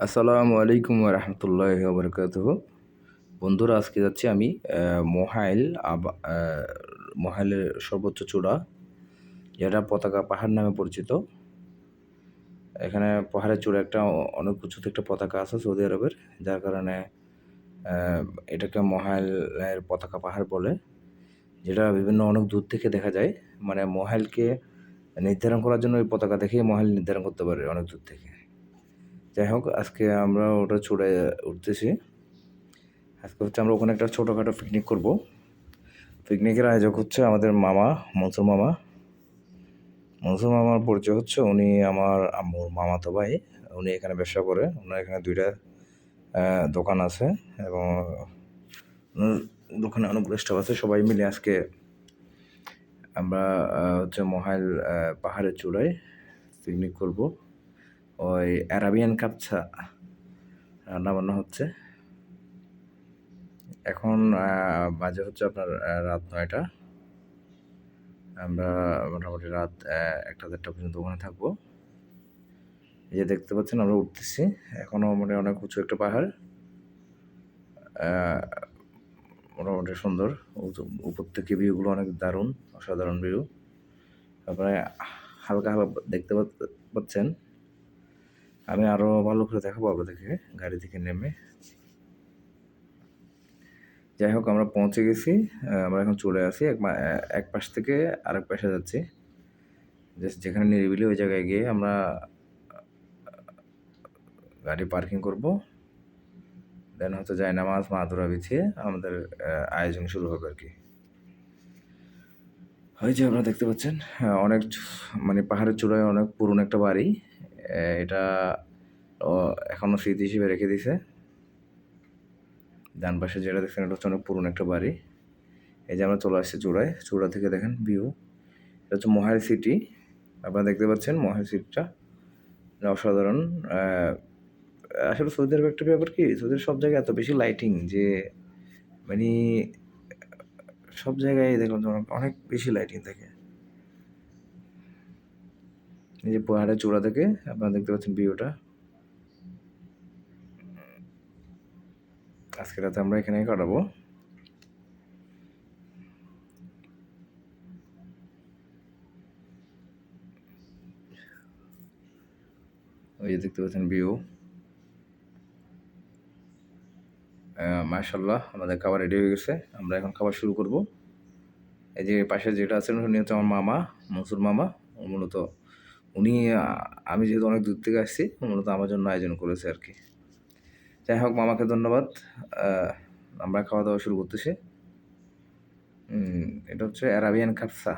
আসসালামু আলাইকুম রহমতুল্লাহ বরকাতুহ। বন্ধুরা, আজকে যাচ্ছি আমি মোহাইল মোহাইলের সর্বোচ্চ চূড়া, যেটা পতাকা পাহাড় নামে পরিচিত। এখানে পাহাড়ের চূড়া একটা অনেক উঁচুতে একটা পতাকা আছে সৌদি আরবের, যার কারণে আহ, এটাকে মোহাইলের পতাকা পাহাড় বলে, যেটা বিভিন্ন অনেক দূর থেকে দেখা যায়। মানে মোহাইলকে নির্ধারণ করার জন্য ওই পতাকা দেখেই মোহাইল নির্ধারণ করতে পারে অনেক দূর থেকে। যাই হোক, আজকে আমরা ওটা চূড়ায় উঠতেছি। আজকে হচ্ছে আমরা ওখানে একটা ছোটোখাটো পিকনিক করব। পিকনিকের আয়োজক হচ্ছে আমাদের মামা, মনসুর মামা। মনসুর মামার পরিচয় হচ্ছে উনি আমার আম্মুর মামাতো ভাই। উনি এখানে ব্যবসা করে, ওনার এখানে দুইটা দোকান আছে এবং ওনার দোকানে অনেকগুলো স্টাফ আছে। সবাই মিলে আজকে আমরা হচ্ছে মোহাইল পাহাড়ের চূড়ায় পিকনিক করব। ওই অ্যারাবিয়ান কাপসা রান্নাবান্না হচ্ছে। এখন বাজে হচ্ছে আপনার রাত 9টা। আমরা মোটামুটি রাত 1টা-1:30 পর্যন্ত ওখানে থাকবো। এই যে দেখতে পাচ্ছেন আমরা উঠতেছি, এখনও মানে অনেক উঁচু একটা পাহাড়, মোটামুটি সুন্দর। উপর থেকে ভিউগুলো অনেক দারুণ, অসাধারণ ভিউ। তারপরে হালকা হালকা দেখতে পাচ্ছেন। আমি আরও ভালো করে দেখাবো আপনাদেরকে গাড়ি থেকে নেমে। যাই হোক, আমরা পৌঁছে গেছি। আমরা এখন চলে আসি এক পাশ থেকে আরেক পাশে যাচ্ছি। যেখানে নিরিবিলি ওই জায়গায় গিয়ে আমরা গাড়ি পার্কিং করব। দেন হচ্ছে জায়নামাজ মাদুরা বিছিয়ে আমাদের আয়োজন শুরু হবে আর কি। ওই যে আপনারা দেখতে পাচ্ছেন অনেক মানে পাহাড়ের চূড়ায় অনেক পুরনো একটা বাড়ি। এটা এখনও স্মৃতি হিসেবে রেখে দিছে। ডান পাশে যেটা দেখছেন এটা হচ্ছে অনেক পুরনো একটা বাড়ি। এই যে আমরা চলে আসছি চূড়ায়, চূড়া থেকে দেখেন ভিউ। এটা হচ্ছে মোহাইল সিটি। আপনারা দেখতে পাচ্ছেন মোহাইল সিটিটা অসাধারণ। আসলে সৌদি আরব একটা ব্যাপার কি, সৌদির সব জায়গায় এত বেশি লাইটিং যে মানে সব জায়গায় দেখলাম যে অনেক বেশি লাইটিং থাকে। এই যে পাহাড়ের চূড়া থেকে আপনারা দেখতে পাচ্ছেন ভিউটা। আজকে রাতে আমরা এখানেই কাটাবো। ওই যে দেখতে পাচ্ছেন ভিউ। মাশাআল্লাহ, আমাদের খাবার রেডি হয়ে গেছে। আমরা এখন খাবার শুরু করব। এই যে পাশে যেটা আছেন উনি হচ্ছে আমার মামা, মনসুর মামা। মূলত উনি আমি যেহেতু অনেক দূর থেকে আসছি, মূলত আমার জন্য আয়োজন করেছে আর কি। যাই হোক, মামাকে ধন্যবাদ। আমরা খাওয়া দাওয়া শুরু করতেছি। এটা হচ্ছে অ্যারাবিয়ান কাপসা।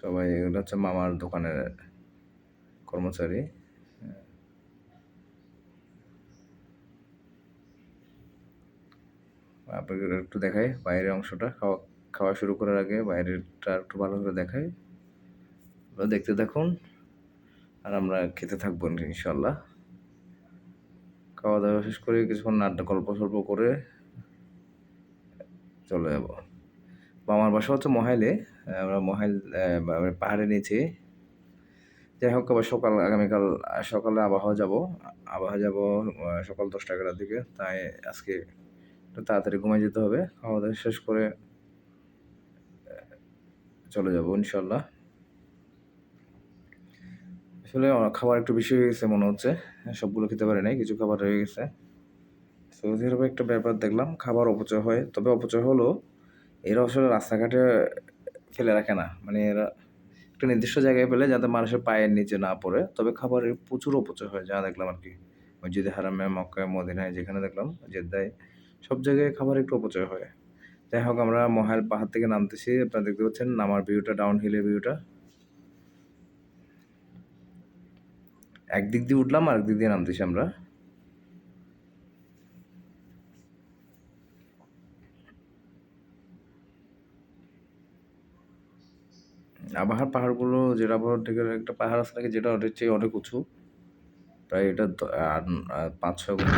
সবাই, এটা হচ্ছে মামার দোকানের কর্মচারী। আপনাকে একটু দেখাই বাইরের অংশটা। খাওয়া শুরু করার আগে বাইরেরটা একটু ভালো করে দেখাই। দেখতে থাকুন আর আমরা খেতে থাকবো ইনশাল্লাহ। খাওয়া দাওয়া শেষ করে কিছুক্ষণ গল্প সল্প করে চলে যাব। আমার বাসা হচ্ছে মোহাইলে। আমরা মোহাইল পাহাড়ে নিচে। যাই হোক, আবার আগামীকাল সকালে আবহাওয়া যাব সকাল 10টা-11টার দিকে। তাই আজকে একটু তাড়াতাড়ি ঘুমাই যেতে হবে। খাওয়া দাওয়া শেষ করে চলে যাব ইনশাল্লাহ। আসলে খাবার একটু বেশি হয়ে গেছে মনে হচ্ছে, সবগুলো খেতে পারি নাই, কিছু খাবার রয়ে গেছে। সৌদি আরবে একটা ব্যাপার দেখলাম, খাবার অপচয় হয়। তবে অপচয় হলো এরা আসলে রাস্তাঘাটে ফেলে রাখে না, মানে এরা একটা নির্দিষ্ট জায়গায় ফেলে যাতে মানুষের পায়ের নিচে না পড়ে। তবে খাবারের প্রচুর অপচয় হয় যা দেখলাম আর কি। মসজিদে হারামে, মক্কায়, মদিনায় যেখানে দেখলাম, জেদ্দায়, সব জায়গায় খাবার একটু অপচয় হয়। যাই হোক, আমরা মোহাইল পাহাড় থেকে নামতেছি। আপনারা দেখতে পাচ্ছেন নামার ভিউটা, ডাউন হিলের ভিউটা। একদিক দিয়ে উঠলাম আর একদিক দিয়ে নামতেছি আমরা। আবহাওয়ার পাহাড়গুলো, যেটা আবহাওয়ার থেকে একটা পাহাড় আছে নাকি যেটা ওটার চেয়ে অনেক উঁচু, প্রায় এটা 5-6 গুণ